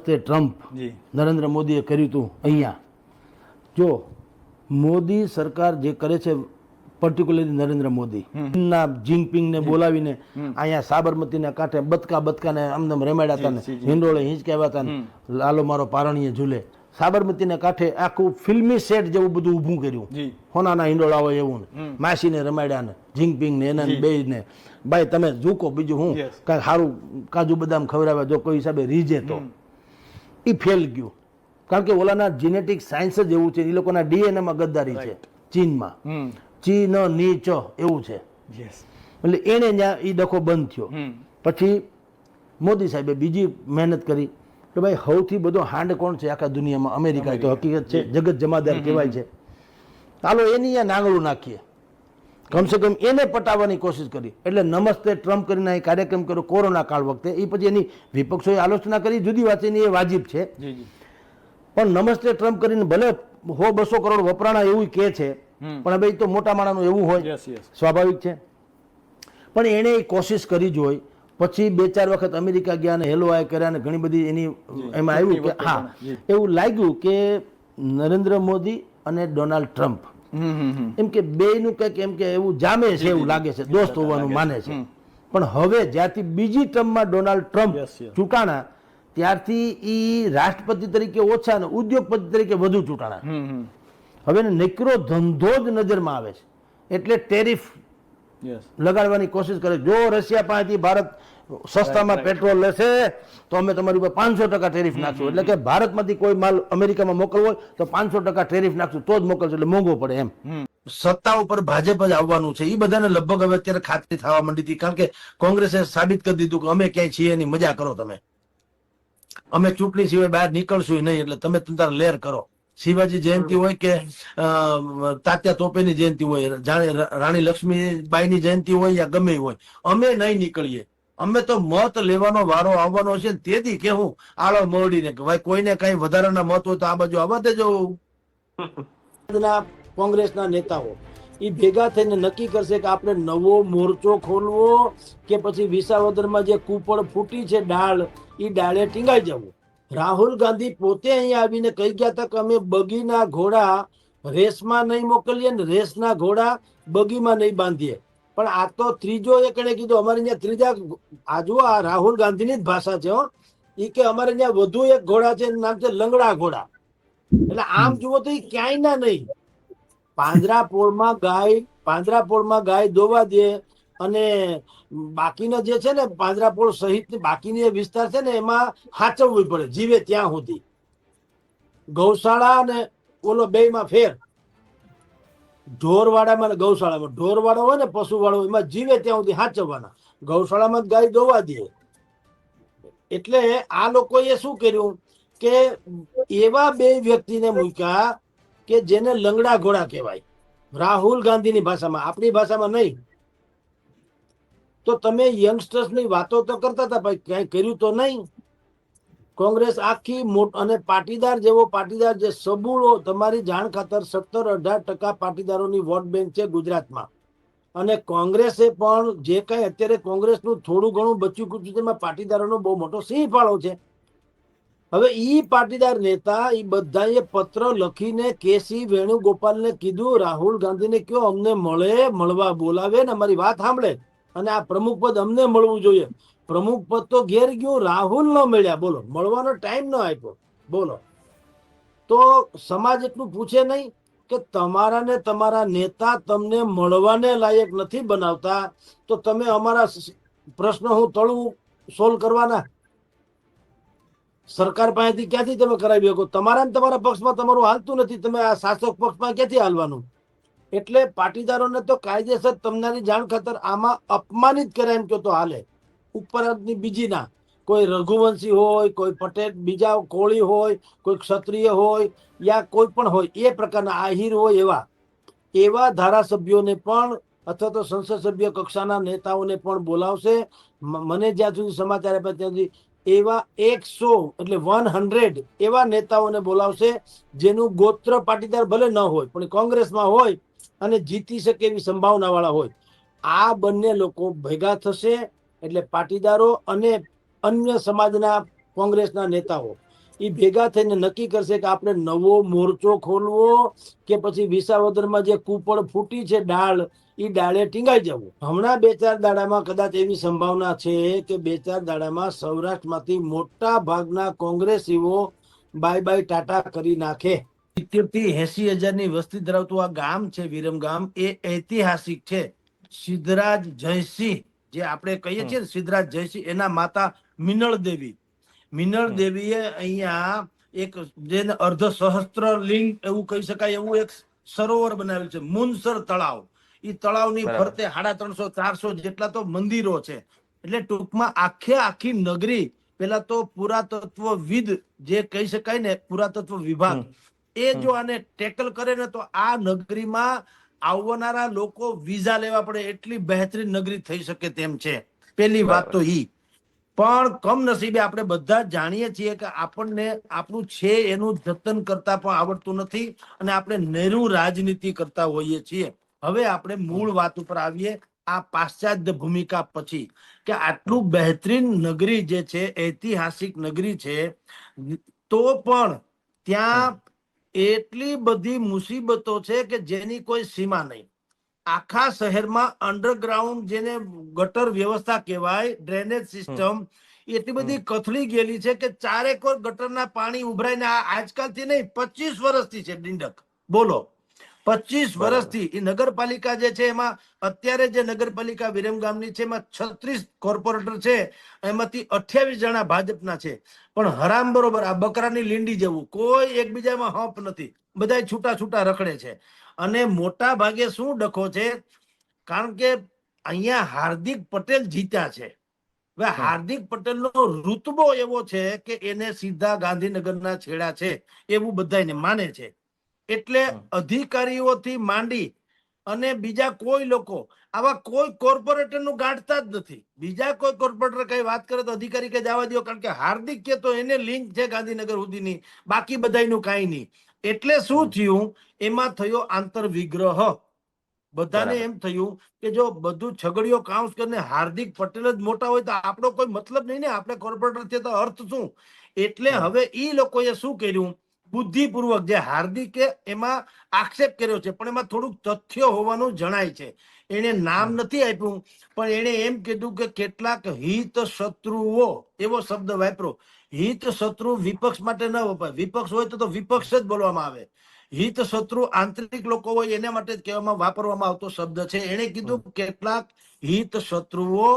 નમસ્તે ટ્રમ્પ નરેન્દ્ર મોદીએ કર્યું હતું અહીંયા. જો મોદી સરકાર જે કરે છે, પર્ટિક્યુલરલી નરેન્દ્ર મોદી ના જિંગપિંગને બોલાવીને અહીંયા સાબરમતીના કાંઠે બતકાને આમનામ રમાડ્યા હતા ને, હિંડોળે હિંચકાવ્યા હતા ને, લાલો મારો પારણીએ ઝૂલે. સાબરમતીના કાંઠે આખું ફિલ્મી સેટ જેવું બધું ઊભું કર્યું, હોનાના હિંડોળા હોય એવું ને, માસીને રમાડ્યા ને, જિંગપિંગ ને એને બે ને. ભાઈ તમે ઝૂકો, બીજું હું કાંઈ સારું કાજુ બદામ ખવડાવ્યા જો કોઈ હિસાબે રીજે તો એ ફેલ ગયું. કારણ કે ઓલાના જીનેટિક સાયન્સ જ એવું છે, એ લોકોના ડીએનએમાં ગદ્દારી છે. ચીનમાં ચી ન ની ચ એવું છે, એટલે એને ત્યાં એ ડખો બંધ થયો. પછી મોદી સાહેબે બીજી મહેનત કરી કે ભાઈ સૌથી બધો હાંડ કોણ છે આખા દુનિયામાં? અમેરિકા. તો હકીકત છે, જગત જમાદાર કહેવાય છે. ચાલો એની અહીંયા નાંગળું નાખીએ, કમસે કમ એને પટાવવાની કોશિશ કરી. એટલે નમસ્તે ટ્રમ્પ કરીને એ કાર્યક્રમ કર્યો કોરોના કાળ વખતે. એ પછી એની વિપક્ષોએ આલોચના કરી, જુદી વાત એની, એ વાજિબ છે. પણ નમસ્તે ટ્રમ્પ કરીને ભલે 100-200 કરોડ વપરાણા એવું કહે છે, પણ હવે તો મોટા માણાનું એવું હોય, સ્વાભાવિક છે. પણ એણે એ કોશિશ કરી જોઈ. પછી 2-4 વખત અમેરિકા ગયા અને હેલો આય કર્યા, અને ઘણી બધી એની એમાં આવ્યું કે હા એવું લાગ્યું કે નરેન્દ્ર મોદી અને ડોનાલ્ડ ટ્રમ્પ એમ કે બેયનું કંઈક એમ કે એવું જામે છે, એવું લાગે છે, દોસ્ત હોવાનું માને છે. પણ હવે જ્યારથી બીજી ટર્મમાં ડોનાલ્ડ ટ્રમ્પ ચૂંટાણા ત્યારથી એ રાષ્ટ્રપતિ તરીકે ઓછા અને ઉદ્યોગપતિ તરીકે વધુ ચૂંટાણા. હવે નકરો ધંધો જ નજરમાં આવે છે. એટલે ટેરિફ લગાડવાની કોશિશ કરે. જો રશિયા પાસેથી ભારત સસ્તામાં પેટ્રોલ લેશે તો અમે તમારી ઉપર 500% ટેરિફ નાખશું. એટલે કે ભારતમાંથી કોઈ માલ અમેરિકામાં મોકલવો હોય તો 500% ટેરિફ નાખશું તો જ મોકલશે, એટલે મોંઘો પડે એમ. સત્તા ઉપર ભાજપ જ આવવાનું છે, એ બધાને લગભગ હવે અત્યારે ખાતરી થવા માંડી હતી. કારણ કે કોંગ્રેસે સાબિત કરી દીધું કે અમે ક્યાંય છીએ નહીં, મજા કરો તમે, અમે ચૂંટણી સિવાય બહાર નીકળશું નહીં, એટલે તમે તમારા લેર કરો. શિવાજી જયંતિ હોય કે તાત્યા તોપેની જયંતિ હોય, જાણે રાણી લક્ષ્મીબાઈની જયંતિ હોય યા ગમે હોય, અમે નહીં નીકળીએ. અમે તો મત લેવાનો વારો આવવાનો છે તેથી કે હું આળો મોરડીને કે ભાઈ કોઈને કઈ વધારાના મત હોય તો આ બાજુ આવવા દેજો. કોંગ્રેસના નેતાઓ એ ભેગા થઈને નક્કી કરશે કે આપણે નવો મોરચો ખોલવો કે પછી વિસાવદરમાં જે કૂપળ ફૂટી છે ડાળ, એ ડાળે ટીંગાઈ જવું. રાહુલ ગાંધી પોતે અહીંયા આવીને કહી ગયા હતા કે અમે બગીના ઘોડા રેસમાં નહીં મોકલીએ ને રેસના ઘોડા બગીમાં નહીં બાંધીએ. પણ આ તો ત્રીજો એકણે કીધું અમારે ત્યાં ત્રીજા, આ જુઓ આ રાહુલ ગાંધીની જ ભાષા છે હો, એ કે અમારે ત્યાં વધુ એક ઘોડા છે, નામ છે લંગડા ઘોડા. એટલે આમ જુઓ તો એ ક્યાંય ના નહીં. પાંજરાપોળમાં ગાય દોવા દે અને બાકીના જે છે ને પાંજરાપોળ સહિત બાકીની વિસ્તાર છે ને એમાં હાચવવું પડે જીવે ત્યાં સુધી. ગૌશાળા અને ઓલો બેયમાં ફેર. ઢોરવાડામાં ગૌશાળામાં, ઢોરવાળો હોય ને પશુવાળો, એમાં જીવે ત્યાં સુધી હાચવવાના. ગૌશાળામાં ગાય દોવા દે. એટલે આ લોકોએ શું કર્યું કે એવા બે વ્યક્તિને મૂક્યા કે જેને લંગડા ઘોડા કહેવાય, રાહુલ ગાંધીની ભાષામાં, આપણી ભાષામાં નહીં. તો તમે યંગસ્ટર્સની વાતો તો કરતા હતા, ભાઈ ક્યાંય કર્યું તો નહીં. કોંગ્રેસ આખી અને પાટીદાર જેવો પાટીદાર જે સબૂળો, તમારી જાણ ખાતર 17-18% પાટીદારોની વોટ બેંક છે ગુજરાતમાં. અને કોંગ્રેસે પણ જે કઈ અત્યારે કોંગ્રેસનું થોડું ઘણું બચ્યું કુચ્યું તેમાં પાટીદારોનો બહુ મોટો સિંહ ફાળો છે. હવે ઈ પાટીદાર નેતા એ બધાએ પત્ર લખીને કેસી વેણુગોપાલને કીધું, રાહુલ ગાંધીને કયો અમને મળવા બોલાવે ને અમારી વાત સાંભળે, અને આ પ્રમુખ પદ અમને મળવું જોઈએ. પ્રમુખ પદ તો ઘેર ગયું, રાહુલ ન મળ્યા. બોલો, મળવાનો ટાઈમ ન આપ્યો. બોલો, તો સમાજ એટલું પૂછે નહીં કે તમારા ને તમારા નેતા તમને મળવાને લાયક નથી બનાવતા, તો તમે અમારા પ્રશ્ન હું તળું સોલ્વ કરવાના? સરકાર પાસેથી ક્યાંથી તમે કરાવી શકો? તમારા ને તમારા પક્ષમાં તમારું હાલતું નથી, તમે આ શાસક પક્ષમાં ક્યાંથી હાલવાનું? એટલે પાટીદારોને તો કાયદેસર તમારી જાણ ખાતર આમાં અપમાનિત કરે એમ તો હાલે. ઉપરાંતની બીજી ના, કોઈ રઘુવંશી હોય, કોઈ પટેલ, બીજા કોળી હોય, કોઈ ક્ષત્રિય હોય, યા કોઈ પણ હોય, એ પ્રકારના આહિર હોય, એવા ધારાસભ્યોને પણ અથવા તો સંસદ સભ્ય કક્ષાના નેતાઓને પણ બોલાવશે. મને જ્યાં સુધી સમાચાર આપ્યા ત્યાં સુધી એવા 100 એટલે 100 એવા નેતાઓને બોલાવશે જેનું ગોત્ર પાટીદાર ભલે ન હોય પણ કોંગ્રેસમાં હોય અને જીતી શકે એવી સંભાવના વાળા હોય. આ બંને લોકો ભેગા થશે એટલે પાટીદારો અને અન્ય સમાજના કોંગ્રેસના નેતાઓ એ ભેગા થઈને નક્કી કરશે કે આપણે નવો મોરચો ખોલવો કે પછી વિસાવદરમાં જે કૂપળ ફૂટી છે ડાળ એ ડાળે ટીંગાઈ જવું. હમણાં 2-4 દાડામાં કદાચ એવી સંભાવના છે કે 2-4 દાડામાં સૌરાષ્ટ્રમાંથી મોટા ભાગના કોંગ્રેસીઓ બાય બાય ટાટા કરી નાખે. 70 થી 80,000 ની વસ્તી ધરાવતું આ ગામ છે વિરમગામ, એ ઐતિહાસિક છે. સિદ્ધરાજ જયસિંહ જે આપણે કહીએ છીએ ને સિદ્ધરાજ જયસિંહ, એના માતા મિનળ દેવી. મિનળ દેવીએ અહીંયા એક જેને અર્ધ સહસ્ત્ર લિંગ એવું કહી શકાય એવું એક સરોવર બનાવેલ છે, મુનસર તળાવ. એ તળાવની ફરતે 350-400 જેટલા તો મંદિરો છે. એટલે ટૂંકમાં આખી નગરી, પેલા તો પુરાતત્વવિદ જે કહી શકાય ને પુરાતત્વ વિભાગ, એ જો આને ટેકલ કરે ને તો આ નગરીમાં આવનારા લોકો વિઝા લેવા પડે એટલી બહેતરીન નગરી થઈ શકે તેમ છે. પેલી વાત તો ઈ. પણ કમનસીબે આપણે બધા જાણીએ છીએ કે આપણને આપણું છે એનું જતન કરતા પણ આવડતું નથી અને આપણે નેરું રાજનીતિ કરતા હોઈએ છીએ. હવે આપણે મૂળ વાત ઉપર આવીએ. આ પાશ્ચાત્ય ભૂમિકા પછી કે આટલું બહેતરીન નગરી જે છે, ઐતિહાસિક નગરી છે, તો પણ ત્યાં એટલી બધી મુસીબતો છે કે જેની કોઈ સીમા નહીં. આખા શહેરમાં અંડરગ્રાઉન્ડ જેને ગટર વ્યવસ્થા કહેવાય, ડ્રેનેજ સિસ્ટમ એટલી બધી કથળી ગયેલી છે કે ચારેક ગટરના પાણી ઉભરાઈને આજકાલથી નહીં 25 વર્ષથી છે ડિંડક. બોલો, 25 વર્ષથી. એ નગરપાલિકા જે છે એમાં અત્યારે જે નગરપાલિકા વિરમગામની છે એમાં 36 કોર્પોરેટર છે, એમાંથી 28 જણા ભાજપના છે. પણ હરામ બરોબર આ બકરાની લીંડી જેવું, કોઈ એકબીજામાં હંપ નથી, બધા છૂટા છૂટા રખડે છે. અને મોટા ભાગે શું ડખો છે, કારણ કે અહીંયા હાર્દિક પટેલ જીત્યા છે. હવે હાર્દિક પટેલનો રુતબો એવો છે કે એને સીધા ગાંધીનગરના છેડા છે એવું બધાને માને છે. એટલે અધિકારીઓથી માંડી અને બીજા કોઈ લોકો આવા કોઈ કોર્પોરેટર નું ગાંઠતા જ નથી. બીજા કોઈ કોર્પોરેટર કઈ વાત કરે તો અધિકારી કે જવા દો, કારણ કે હાર્દિક કે તો એને લિંક છે ગાંધીનગર સુધીની, બાકી બધાનું કાંઈ નહીં. એટલે શું થયું, એમાં થયો આંતર વિગ્રહ. બધાને એમ થયું કે જો બધું છગડીઓ કાઉન્સ કરીને હાર્દિક પટેલ જ મોટા હોય તો આપણો કોઈ મતલબ નહીં ને, આપણે કોર્પોરેટર છે તો અર્થ શું. એટલે હવે ઈ લોકોએ શું કર્યું, બુદ્ધિપૂર્વક જે હાર્દિકે એમાં આક્ષેપ કર્યો છે પણ એમાં થોડુંક તથ્ય હોવાનું જણાય છે. એને નામ નથી આપ્યું પણ એને એમ કીધું કે કેટલાક હિત શત્રુઓ, એવો શબ્દ વાપરો. હિત શત્રુ વિપક્ષ માટે ન વપાય, વિપક્ષ હોય તો વિપક્ષ જ બોલવામાં આવે. હિત શત્રુ આંતરિક લોકો હોય એના માટે જ કહેવામાં વાપરવામાં આવતો શબ્દ છે. એને કીધું કેટલાક હિત શત્રુઓ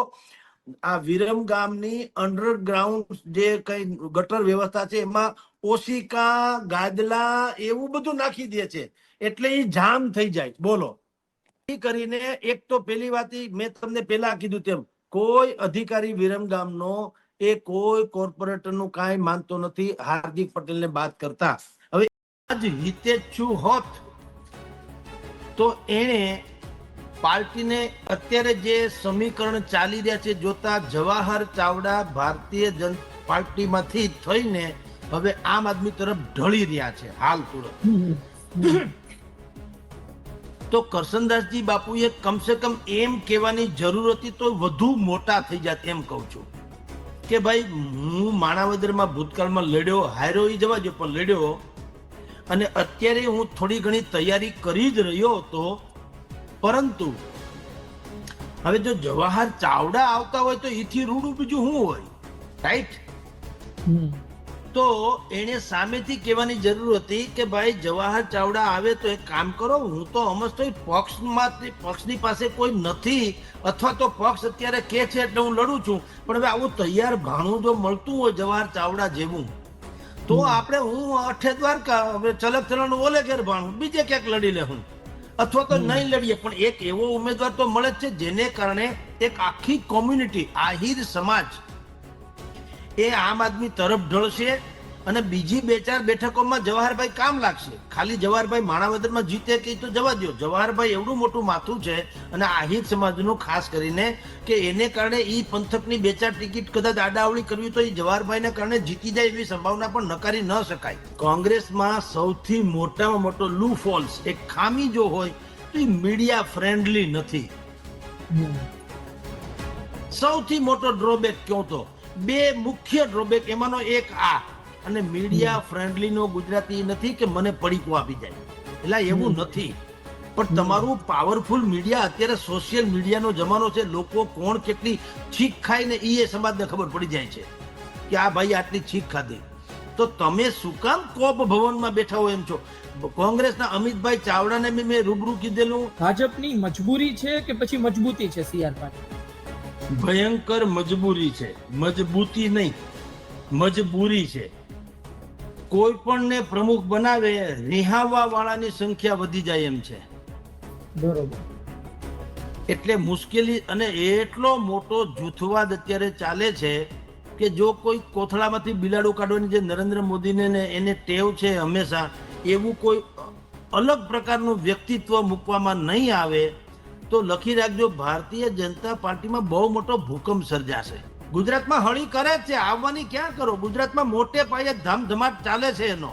આ વિરમગામની અંડરગ્રાઉન્ડ જે કઈ ગટર વ્યવસ્થા છે એમાં ઓશિકા, ગાદલા એવું બધું નાખી દે છે, એટલે એ જામ થઈ જાય. બોલો, કરીને એક તો પેલી વાત મેં તમને પેલા કીધું તેમ, કોઈ અધિકારી વિરમગામનો એ કોઈ કોર્પોરેટર નું કાંઈ માનતો નથી હાર્દિક પટેલને બાદ કરતા. હવે આજ હિતેચ્છુ હોત તો એને પાર્ટીને અત્યારે જે સમીકરણ ચાલી રહ્યા છે જોતા જવાહર ચાવડા ભારતીય જનતા પાર્ટીમાંથી થઈને હવે આમ આદમી તરફ ઢળી રહ્યા છે હાલ તુરંત. તો કરશનદાસજી બાપુએ કમસે કમ એમ કહેવાની જરૂર હતી તો વધુ મોટા થઈ જાત. એમ કહું છું કે ભાઈ હું માણાવદરમાં ભૂતકાળમાં લડ્યો, હાર્યો એ જવા દો પણ લડ્યો, અને અત્યારે હું થોડી ઘણી તૈયારી કરી જ રહ્યો હતો. પરંતુ હવે જો જવાહર ચાવડા આવતા હોય તો એથી રૂડું બીજું શું હોય, રાઈટ? તો એને સામેથી કહેવાની જરૂર હતી કે ભાઈ જવાહર ચાવડા આવે તો એક કામ કરો, હું તો સમજતો પક્ષની પાસે કોઈ નથી, અથવા તો પક્ષ અત્યારે કે છે એટલે હું લડું છું, પણ હવે આવું તૈયાર ભાણું જો મળતું હોય જવાહર ચાવડા જેવું તો આપણે હું અઠે દ્વારકા હવે ચલક ચલણ ઓલે ઘેર ભાણું બીજે ક્યાંક લડી લે હું, અથવા તો નહીં લડીએ પણ એક એવો ઉમેદવાર તો મળે જ છે જેને કારણે એક આખી કોમ્યુનિટી, આહિર સમાજ એ આમ આદમી તરફ ઢળશે અને બીજી 2-4 બેઠકોમાં જવાહરભાઈ કામ લાગશે. ખાલી જવાહરભાઈ માણાવદરમાં જીતે કે તો જવા દો, જવાહરભાઈ એવડું મોટું માથું છે અને આહિર સમાજનું ખાસ કરીને કે એને કારણે ઈ પંથકની 2-4 ટિકિટ કદાચ આડાવડી કરવી તો એ જવાહરભાઈને કારણે જીતી જાય એવી સંભાવના પણ નકારી ન શકાય. કોંગ્રેસમાં સૌથી મોટામાં મોટો લૂ ફોલ્સ, એક ખામી જો હોય તો એ મીડિયા ફ્રેન્ડલી નથી. સૌથી મોટો ડ્રોબેક કહો તો બે મુખ્ય ડ્રોબેક, એમાંનો એક આ અને મીડિયા ફ્રેન્ડલી નો ગુજરાતી નથી કે મને પડીકો આપી જાય, એટલે એવું નથી. પણ તમારું પાવરફુલ મીડિયા, અત્યારે સોશિયલ મીડિયાનો જમાનો છે, લોકો કોણ કેટલી છીક ખાય ને એ સમાજને ખબર પડી જાય છે કે આ ભાઈ આટલી છીક ખાધી. તો તમે શું કામ કોપ ભવનમાં બેઠા હો એમ છો? કોંગ્રેસના અમિતભાઈ ચાવડાને બી મેં રૂબરૂ કીધેલું. ભાજપની મજબૂરી છે કે પછી મજબૂતી છે CR પાટીલ? ભયંકર મજબૂરી છે, મજબૂતી નહીં, મજબૂરી છે. કોઈ પણ ને પ્રમુખ બનાવે, રિહાવા વાળાની સંખ્યા વધી જાય એમ છે. બરોબર. એટલે મુશ્કેલી, અને એટલો મોટો જૂથવાદ અત્યારે ચાલે છે કે જો કોઈ કોથળામાંથી બિલાડું કાઢવાની જે નરેન્દ્ર મોદીને ને એને ટેવ છે હંમેશા, એવું કોઈ અલગ પ્રકારનું વ્યક્તિત્વ મૂકવામાં નહીં આવે તો લખી રાખજો, ભારતીય જનતા પાર્ટીમાં બહુ મોટો ભૂકંપ સર્જાશે. ગુજરાતમાં હળી કરે જ છે, આવવાની ક્યાં કરો. ગુજરાતમાં મોટે પાયે ધમધમાટ ચાલે છે એનો.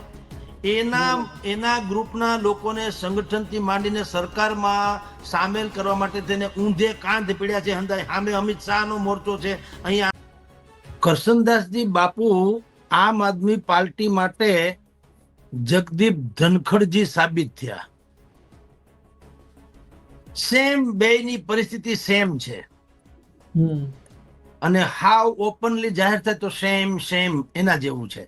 એના ગ્રુપના લોકોને સંગઠનથી માંડીને સરકારમાં સામેલ કરવા માટે તેને ઊંધે કાંધ પીડ્યા છે. હંધાય સામે અમિત શાહનો મોરચો છે. અહીંયા કરશનદાસજી બાપુ આમ આદમી પાર્ટી માટે જગદીપ ધનખડજી સાબિત થયા. સેમ, બેયની પરિસ્થિતિ સેમ છે. અને હાવ ઓપનલી જાહેર થાય તો સેમ એના જેવું છે.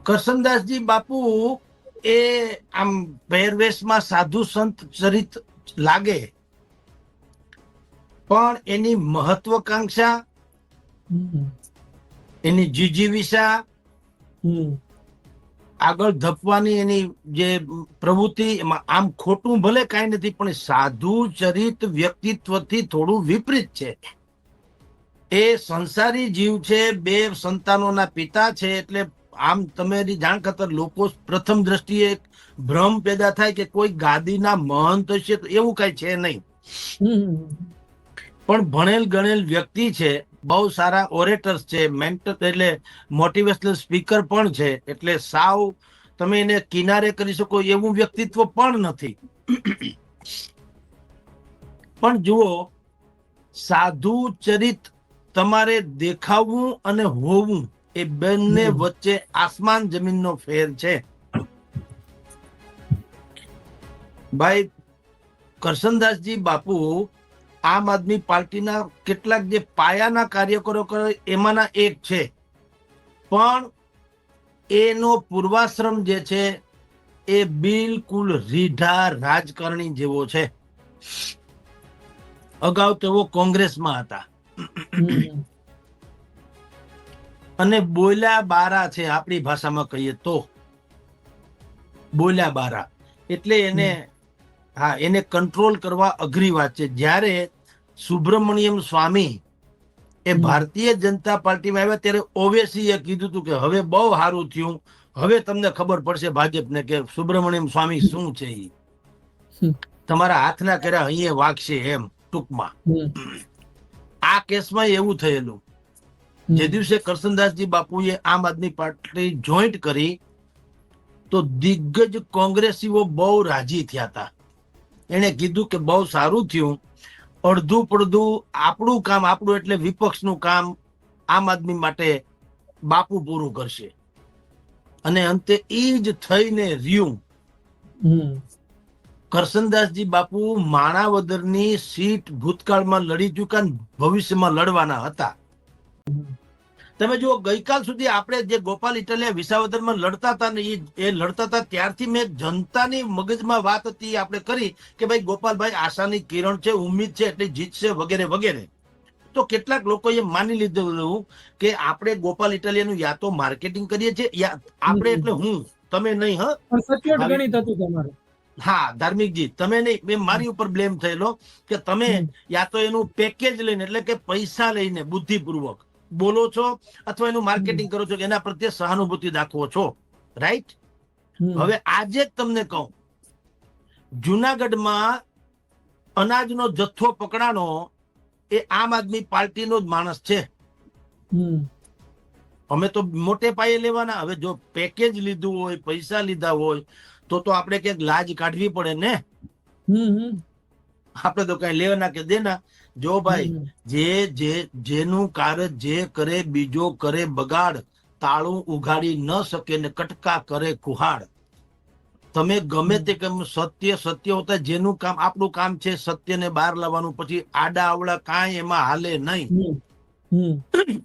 કરશનદાસજી બાપુ એ આમ પહેરવેશમાં સાધુ સંત ચરિત લાગે, પણ એની મહત્વકાંક્ષા, એની જીજીવિષા, આગળ ધપવાની એની જે પ્રવૃત્તિ, એમાં આમ ખોટું ભલે કાંઈ નથી, પણ સાધુ ચરિત વ્યક્તિત્વથી થોડું વિપરીત છે. એ સંસારી જીવ છે, 2 સંતાનોના પિતા છે. એટલે આમ તમારી જાણ ખાતર લોકો પ્રથમ દ્રષ્ટિએ ભ્રમ પેદા થાય કે કોઈ ગાદીના મહંત હશે, તો એવું કઈ છે નહીં. પણ ભણેલ ગણેલ વ્યક્તિ છે, બહુ સારા ઓરેટર્સ છે, મેન્ટર એટલે મોટિવેશનલ સ્પીકર પણ છે. એટલે સાવ તમે એને કિનારે કરી શકો એવું વ્યક્તિત્વ પણ નથી. પણ જુઓ, સાધુ ચરિત તમારે દેખાવું અને હોવું એ બંને વચ્ચે આસમાન જમીનનો ફેર છે. ભાઈ કરશનદાસજી બાપુ આમ આદમી પાર્ટીના કેટલાક જે પાયાના કાર્યકરો કરે એમાંના એક છે, પણ એનો પૂર્વાશ્રમ જે છે એ બિલકુલ રીઢા રાજકારણી જેવો છે. અગાઉ તેઓ કોંગ્રેસમાં હતા અને બોલ્યા બારા છે. આપણી ભાષામાં કહીએ તો બોલ્યા બારા. એટલે એને કંટ્રોલ કરવા અઘરી વાત છે. જ્યારે સુબ્રમણ્યમ સ્વામી એ ભારતીય જનતા પાર્ટીમાં આવ્યા ત્યારે ઓવેસીએ કીધું હતું કે હવે બહુ સારું થયું, હવે તમને ખબર પડશે ભાજપને કે સુબ્રમણ્યમ સ્વામી શું છે. તમારા હાથના કર્યા અહીંયા વાગશે, એમ ટૂંકમાં. આ કેસમાં એવું થયેલું. જે દિવસે કરશનદાસજી બાપુએ આમ આદમી પાર્ટી જોઈન્ટ કરી તો દિગ્ગજ કોંગ્રેસીઓ બહુ રાજી થયા હતા. એને કીધું કે બહુ સારું થયું, અડધું પડધું આપણું કામ, આપણું એટલે વિપક્ષનું કામ આમ આદમી માટે બાપુ પૂરું કરશે. અને અંતે એ જ થઈને રહ્યું. કરશનદાસજી બાપુ માણાવદરની સીટ ભૂતકાળમાં લડી ચૂક્યા, ભવિષ્યમાં લડવાના હતા. તમે જુઓ, ગઈકાલ સુધી આપણે જે ગોપાલ ઇટાલિયા વિસાવદરમાં લડતા હતા ને એ લડતા હતા ત્યારથી મેં જનતાની મગજમાં વાત હતી આપણે કરી કે ભાઈ ગોપાલભાઈ આશાની કિરણ છે, ઉમ્મીદ છે, એટલે જીતશે વગેરે વગેરે. તો કેટલાક લોકોએ માની લીધેલું કે આપણે ગોપાલ ઇટાલિયાનું યા તો માર્કેટિંગ કરીએ છીએ, યા આપણે એટલે હું, તમે નહીં. સચોટ ગણિત હતું તમારું. હા, ધાર્મિકજી, તમે નહીં, મેં મારી ઉપર બ્લેમ થયેલો કે તમે યા તો એનું પેકેજ લઈને એટલે કે પૈસા લઈને બુદ્ધિપૂર્વક બોલો છો અથવા એનું માર્કેટિંગ કરો છો, એના પ્રત્યે સહાનુભૂતિ દાખવો છો. રાઈટ? હવે આજે જ તમને કહું, જુનાગઢમાં અનાજનો જથ્થો પકડાનો એ આમ આદમી પાર્ટીનો જ માણસ છે. અમે તો મોટે પાયે લેવાના. હવે જો પેકેજ લીધું હોય, પૈસા લીધા હોય તો આપણે ક્યાંક લાજ કાઢવી પડે ને. આપણે તો કઈ લેવાના કે દેના જો ભાઈ, હમ. જેનું કાર્ય જે કરે બીજો કરે બગાડ, તાળું ઉઘાડી ન શકે ને કટકા કરે કુહાડ. તમે ગમે તે કેમ સત્ય હોતા, જેનું કામ આપણું કામ છે સત્યને બહાર લાવવાનું, પછી આડા અવળા કાંઈ એમાં હાલે નહીં. હમ. હમ.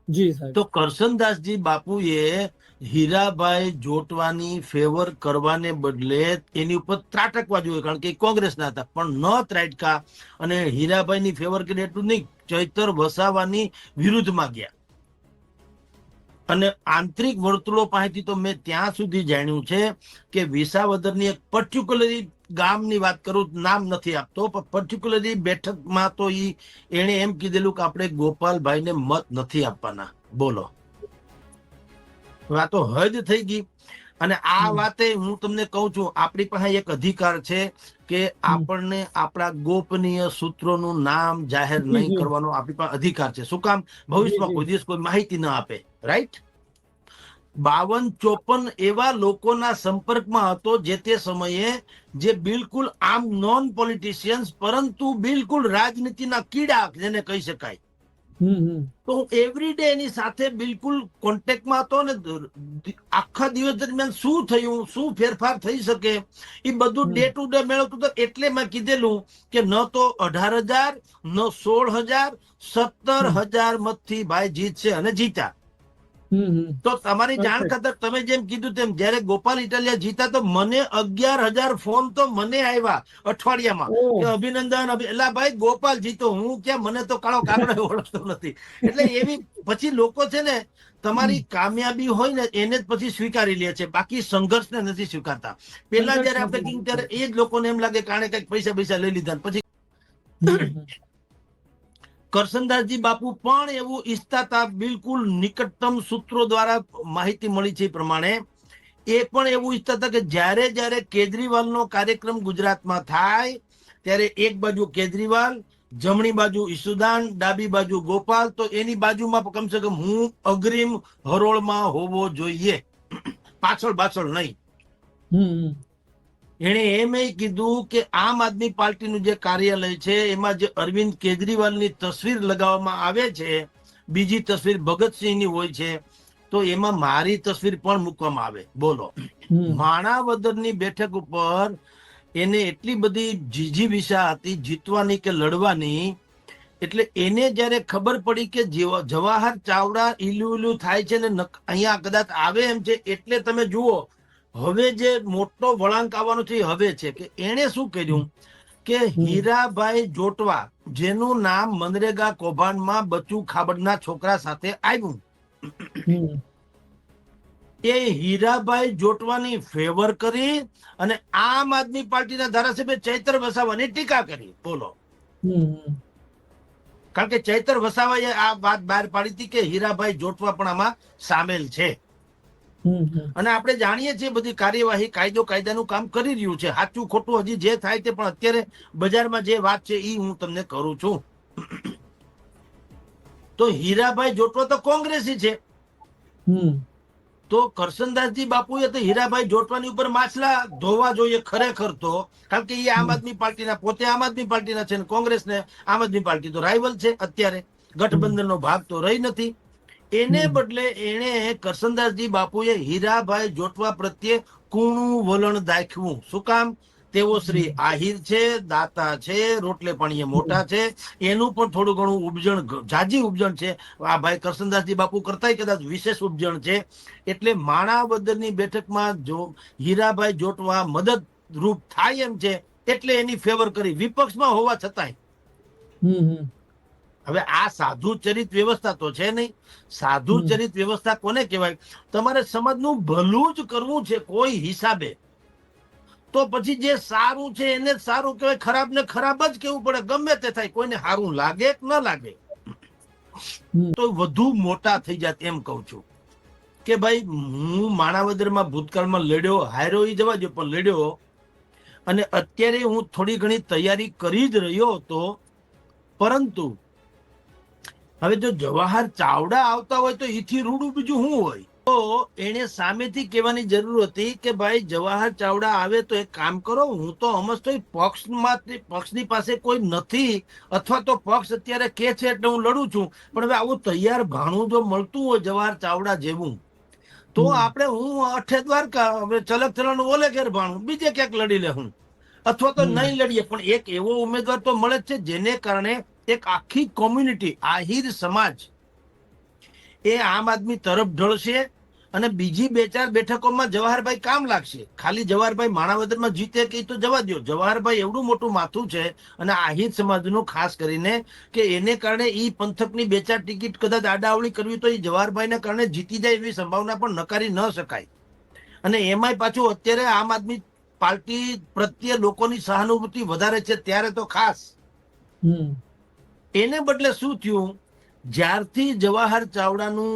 જી સાહેબ. તો કરશનદાસજી બાપુએ હીરાભાઈ જોટવાની ફેવર કરવાને બદલે એની ઉપર ત્રાટકવા જોઈએ, કારણ કે કોંગ્રેસના હતા, પણ ન ત્રાટકા અને હીરાભાઈની ફેવર કરી એટલું નહીં, ચૈતર વસાવાની વિરુદ્ધમાં ગયા. અને આંતરિક વર્તુળો પાસેથી તો મેં ત્યાં સુધી જાણ્યું છે કે વિસાવદરની એક પર્ટિક્યુલરી ગામની વાત કરું, નામ નથી આપતો, પણ પર્ટિક્યુલરી બેઠકમાં તો એણે એમ કીધેલું કે આપણે ગોપાલભાઈને મત નથી આપવાના. બોલો, આ તો હદ થઈ ગઈ. અને આ વાતે હું તમને કહું છું, આપણી પાસે એક અધિકાર છે કે આપણને આપણા ગોપનીય સૂત્રોનું નામ જાહેર નહીં કરવાનો આપણી પાસે અધિકાર છે. શું કામ? ભવિષ્યમાં કોઈ દિવસ કોઈ માહિતી ન આપે. રાઈટ? 52-54 એવા લોકોના સંપર્કમાં હતો જે તે સમયે, જે બિલકુલ આમ નોન પોલિટિશિયન્સ, પરંતુ બિલકુલ રાજનીતિના કીડા જેને કહી શકાય. તો હું એવરીડે એની સાથે બિલકુલ કોન્ટેક્ટમાં હતો ને આખા દિવસ દરમિયાન શું થયું, શું ફેરફાર થઈ શકે, એ બધું ડે ટુ ડે મેળવતું હતું. એટલે મેં કીધેલું કે ન તો 18,000, ન 16,000, 17,000 મતથી ભાઈ જીતશે, અને જીત્યા. તો તમારી જાણ ખાતર તમે જેમ કીધું તેમ જયારે ગોપાલ ઇટાલિયા જીતા તો મને 11,000 ફોન તો મને આવ્યા અઠવાડિયામાં કે અભિનંદન. એટલે ભાઈ ગોપાલ જીતો, હું ક્યાં, મને તો કાળો કાગડો ઓળખતો નથી. એટલે એવી પછી લોકો છે ને, તમારી કામયાબી હોય ને એને જ પછી સ્વીકારી લે છે, બાકી સંઘર્ષને નથી સ્વીકારતા. પેલા જયારે આપણે કીધું ત્યારે એ જ લોકોને એમ લાગે કે આણે કઈક પૈસા લઈ લીધા. પછી કરશનદાસજી બાપુ પણ એવું ઈચ્છતા હતા, બિલકુલ નિકટતમ સૂત્રો દ્વારા માહિતી મળી છે એ પ્રમાણે એ પણ એવું ઈચ્છતા હતા કે જ્યારે કેજરીવાલનો કાર્યક્રમ ગુજરાતમાં થાય ત્યારે એક બાજુ કેજરીવાલ, જમણી બાજુ ઈસુદાન, ડાબી બાજુ ગોપાલ, તો એની બાજુમાં કમસે કમ હું અગ્રિમ હરોળમાં હોવો જોઈએ, પાછળ નહીં. એણે એમ કીધું કે આમ આદમી પાર્ટીનું જે કાર્યાલય છે એમાં જે અરવિંદ કેજરીવાલની તસવીર લગાવવામાં આવે છે, બીજી તસવીર ભગતસિંહની હોય છે, તો એમાં મારી તસવીર પણ મૂકવામાં આવે. બોલો, માણાવદરની બેઠક ઉપર એને એટલી બધી જીજીવિષા હતી જીતવાની કે લડવાની. એટલે એને જયારે ખબર પડી કે જવાહર ચાવડા ઈલું થાય છે ને અહીંયા કદાચ આવે એમ છે, એટલે તમે જુઓ હવે જે મોટો વળાંક આવવાનો છે હવે છે કે એણે શું કર્યું કે હીરાભાઈ જોટવા, જેનું નામ મનરેગા કૌભાંડમાં બચુ ખાબડના છોકરા સાથે આવ્યું, એ હીરાભાઈ જોટવાની ફેવર કરી અને આમ આદમી પાર્ટીના ધારાસભ્ય ચૈતર વસાવાની ટીકા કરી. બોલો, કારણ કે ચૈતર વસાવાએ આ વાત બહાર પાડી હતી કે હીરાભાઈ જોટવા પણ આમાં સામેલ છે. અને આપણે જાણીએ છીએ બધી કાર્યવાહી કાયદાનું કામ કરી રહ્યું છે. સાચું ખોટું હજી જે થાય તે, પણ અત્યારે બજારમાં જે વાત છે એ હું તમને કરું છું. તો હીરાભાઈ જોટવા તો કોંગ્રેસી છે, તો કરશનદાસજી બાપુએ તો હીરાભાઈ જોટવાની ઉપર માછલા ધોવા જોઈએ ખરેખર તો, કારણ કે એ આમ આદમી પાર્ટીના, પોતે આમ આદમી પાર્ટીના છે, કોંગ્રેસને આમ આદમી પાર્ટી તો રાઇવલ છે. અત્યારે ગઠબંધનનો ભાગ તો રહી નથી. એને બદલે એને કરશનદાસજી બાપુએ હીરાભાઈ જોટવા પ્રત્યે કૂણું વલણ દાખવ્યું. શું કામ? તેઓ શ્રી આહિર છે, દાતા છે, રોટલે પાણીએ મોટા છે, એનું પણ થોડું ઘણું ઉપજણ, જાજી ઉપજણ છે. આ ભાઈ કરશનદાસજી બાપુ કરતા કદાચ વિશેષ ઉપજણ છે. એટલે માણાવદરની બેઠકમાં જો હીરાભાઈ જોટવા મદદરૂપ થાય એમ છે, એટલે એની ફેવર કરી, વિપક્ષમાં હોવા છતાંય. હવે આ સાધુ ચરિત વ્યવસ્થા તો છે નહીં. સાધુ ચરિત વ્યવસ્થા કોને કહેવાય? તમારે સમાજનું ભલું જ કરવું છે કોઈ હિસાબે, તો પછી જે સારું છે એને જ સારું કહેવાય, ખરાબ ને ખરાબ જ કેવું પડે, ગમે તે થાય. કોઈને સારું લાગે કે ન લાગે, તો વધુ મોટા થઈ જાય. એમ કઉ છું કે ભાઈ હું માણાવદરમાં ભૂતકાળમાં લડ્યો, હાર્યો એ જવા દો, પણ લડ્યો. અને અત્યારે હું થોડી ઘણી તૈયારી કરી જ રહ્યો હતો, પરંતુ હવે જો જવાહર ચાવડા આવતા હોય તો એથી રૂડું બીજું શું હોય? તો એને સામેથી કહેવાની જરૂર હતી કે ભાઈ જવાહર ચાવડા આવે તો એક કામ કરો, હું તો સમજતો પક્ષની પાસે કોઈ નથી, અથવા તો પક્ષ અત્યારે કે છે એટલે હું લડું છું, પણ હવે આવું તૈયાર ભાણું જો મળતું હોય જવાહર ચાવડા જેવું, તો આપણે હું અઠે દ્વારકા, હવે ચલક ચલણ ઓલે ઘેર ભાણું, બીજે ક્યાંક લડી લે હું, અથવા તો નહીં લડીએ પણ એક એવો ઉમેદવાર તો મળે જ છે જેને કારણે એક આખી કોમ્યુનિટી, આહિર સમાજ એ આમ આદમી તરફ ઢળશે, અને બીજી 2-4 બેઠકોમાં જવાહરભાઈ કામ લાગશે. ખાલી જવાહરભાઈ માણાવદરમાં જીતે કે તો જવા દો, જવાહરભાઈ એવડું મોટું માથું છે અને આહિર સમાજનું ખાસ કરીને, કે એને કારણે ઈ પંથકની 2-4 ટિકિટ કદાચ આડાવડી કરવી તો એ જવાહરભાઈને કારણે જીતી જાય એવી સંભાવના પણ નકારી ન શકાય. અને એમાંય પાછું અત્યારે આમ આદમી પાર્ટી પ્રત્યે લોકોની સહાનુભૂતિ વધારે છે ત્યારે તો ખાસ. એને બદલે શું થયું, જ્યારથી જવાહર ચાવડાનું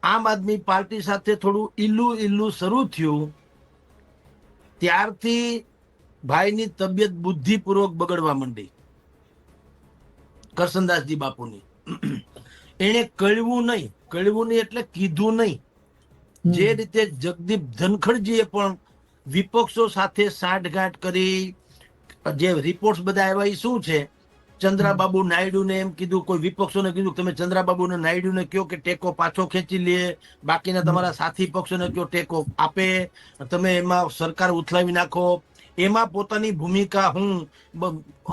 આમ આદમી પાર્ટી સાથે થોડું ઈલ્લું શરૂ થયું, ત્યારથી ભાઈની તબિયત બુદ્ધિપૂર્વક બગડવા માંડી, કરસનદાસજી બાપુની. એને કળવું નહીં એટલે કીધું નહીં. જે રીતે જગદીપ ધનખડજીએ પણ વિપક્ષો સાથે સાંઠગાંઠ કરી, જે રિપોર્ટ્સ બધા આવ્યા એ શું છે, ચંદ્રાબાબુ નાયડુને એમ કીધું, કોઈ વિપક્ષોને કીધું તમે ચંદ્રાબાબુ નાયડુને કહો કે ટેકો પાછો ખેંચી લે, બાકીના તમારા સાથી પક્ષોને કહો ટેકો આપે, તમે એમાં સરકાર ઉથલાવી નાખો. એમાં પોતાની ભૂમિકા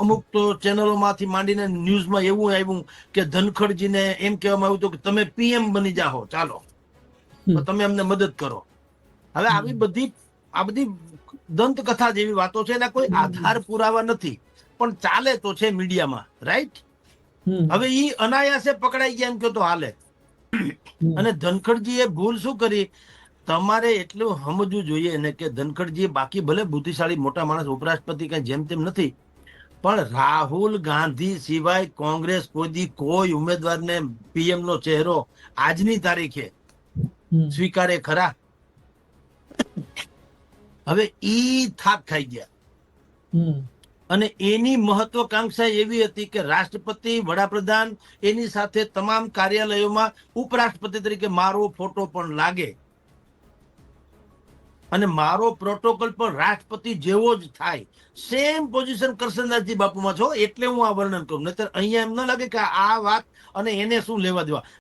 અમુક તો ચેનલોમાંથી માંડીને ન્યૂઝમાં એવું આવ્યું કે ધનખડજીને એમ કહેવામાં આવ્યું હતું કે તમે પીએમ બની જાઓ, ચાલો તો તમે અમને મદદ કરો. હવે આ બધી દંતકથા જેવી વાતો છે, એના કોઈ આધાર પુરાવા નથી, પણ ચાલે તો છે મીડિયામાં, રાઈટ? હવે ઈ અનાયાસે પકડાઈ ગયા એમ કહો તો હાલે. અને ધનખડજીએ ભૂલ શું કરી, તમારે એટલું સમજવું જોઈએ ને કે ધનખડજી બાકી ભલે બુદ્ધિશાળી મોટા માણસ, ઉપરાષ્ટ્રપતિ કઈ જેમ તેમ નથી, પણ રાહુલ ગાંધી સિવાય કોંગ્રેસ કોઈ ઉમેદવારને પીએમ નો ચહેરો આજની તારીખે સ્વીકારે ખરા? હવે ઈ થાક ખાઈ ગયા. અને એની મહત્વકાંક્ષા એવી હતી કે રાષ્ટ્રપતિ, વડાપ્રધાન, એની સાથે તમામ કાર્યાલયોમાં ઉપરાષ્ટ્રપતિ તરીકે મારો ફોટો પણ લાગે, અને મારો પ્રોટોકોલ પણ રાષ્ટ્રપતિ જેવો જ થાય. સેમ પોઝિશન કરસનદાસજી બાપુમાં છો, એટલે હું આ વર્ણન કરું. નહીતર અહીંયા એમ ન લાગે કે આ વાત અને એને શું લેવા દેવા.